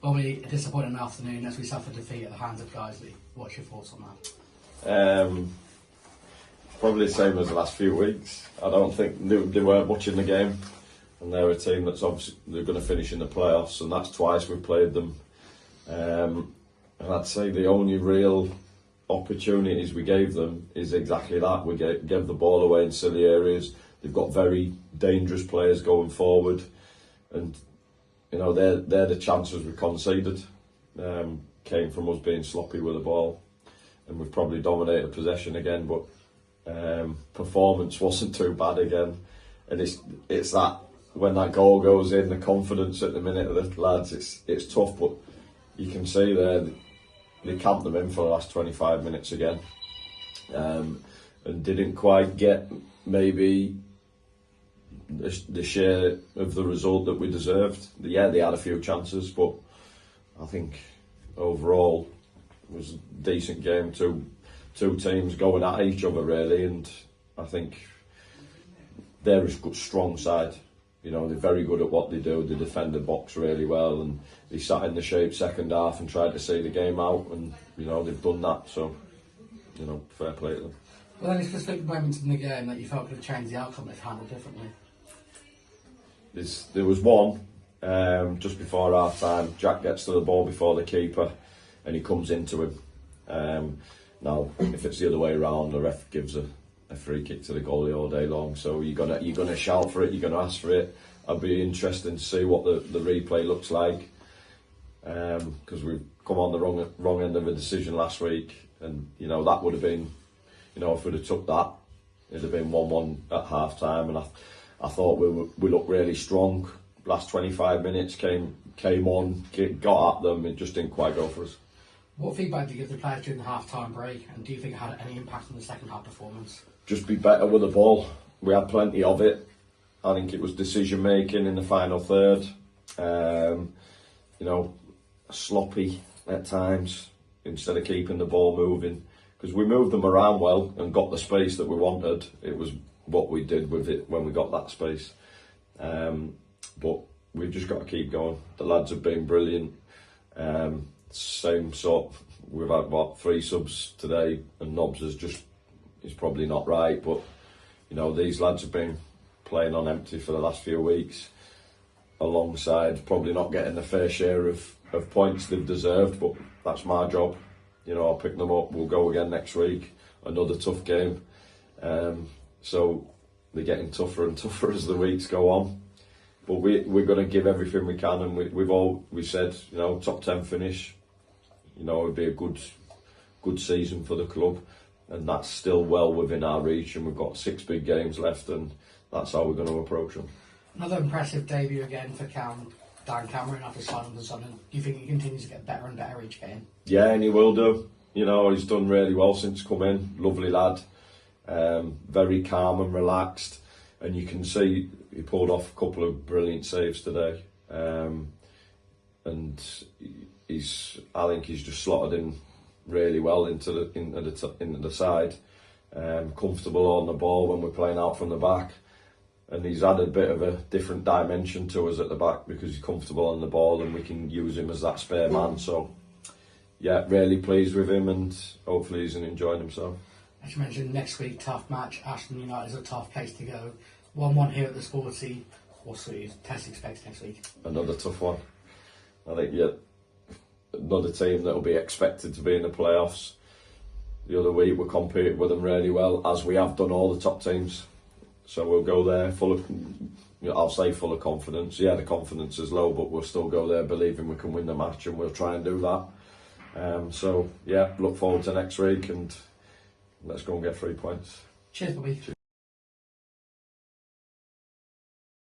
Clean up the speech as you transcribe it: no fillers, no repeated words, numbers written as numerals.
Probably a disappointing afternoon as we suffered defeat at the hands of Guiseley. What's your thoughts on that? Probably the same as the last few weeks. I don't think they weren't much in the game, and they're a team that's obviously they're going to finish in the playoffs, and that's twice we've played them. And I'd say the only real opportunities we gave them is exactly that. We gave the ball away in silly areas. They've got very dangerous players going forward, and they're the chances we conceded. Came from us being sloppy with the ball, and we've probably dominated possession again, but performance wasn't too bad again. And it's that when that goal goes in, the confidence at the minute of the lads, it's tough, but you can see there they camped them in for the last 25 minutes again, and didn't quite get maybe the share of the result that we deserved. Yeah, they had a few chances, but I think overall it was a decent game. Two teams going at each other really, and I think they're a good, strong side. They're very good at what they do. They defend the box really well, and they sat in the shape second half and tried to see the game out, and they've done that. So fair play to them. Well, any specific moments in the game that you felt could have changed the outcome if handled differently? There was one just before half time. Jack gets to the ball before the keeper, and he comes into him. Now, if it's the other way around, the ref gives a free kick to the goalie all day long. So you're gonna shout for it. You're gonna ask for it. I'd be interested to see what the replay looks like, because we've come on the wrong end of a decision last week, and that would have been, if we'd have took that, it'd have been 1-1 at half time, and I thought we looked really strong. Last 25 minutes came on, got at them. It just didn't quite go for us. What feedback do you give the players during the half-time break, and do you think it had any impact on the second half performance? Just be better with the ball. We had plenty of it. I think it was decision making in the final third. Sloppy at times instead of keeping the ball moving, because we moved them around well and got the space that we wanted. It was what we did with it when we got that space. But we've just got to keep going. The lads have been brilliant. Same sort. We've had 3 subs today, and Nobbs is probably not right, but these lads have been playing on empty for the last few weeks, alongside probably not getting the fair share of points they've deserved, but that's my job. I'll pick them up. We'll go again next week, another tough game. So they're getting tougher and tougher as the weeks go on, but we're going to give everything we can, and we said top 10 finish. It would be a good season for the club, and that's still well within our reach, and we've got 6 big games left, and that's how we're going to approach them. Another impressive debut again for Dan Cameron after signing the Sun. Do you think he continues to get better and better each game? Yeah, and he will do. He's done really well since come in. Lovely lad, very calm and relaxed, and you can see he pulled off a couple of brilliant saves today, and I think he's just slotted in really well into the side, comfortable on the ball when we're playing out from the back, and he's added a bit of a different dimension to us at the back because he's comfortable on the ball, and we can use him as that spare man. So yeah, really pleased with him, and hopefully he's enjoying himself. As you mentioned, next week tough match. Ashton United is a tough place to go. 1-1 here at the Sporty. What's the test expected next week? Another tough one. I think another team that will be expected to be in the playoffs. The other week we competed with them really well, as we have done all the top teams. So we'll go there full of confidence. Yeah, the confidence is low, but we'll still go there believing we can win the match, and we'll try and do that. So yeah, look forward to next week, and let's go and get 3 points. Cheers, Bobby.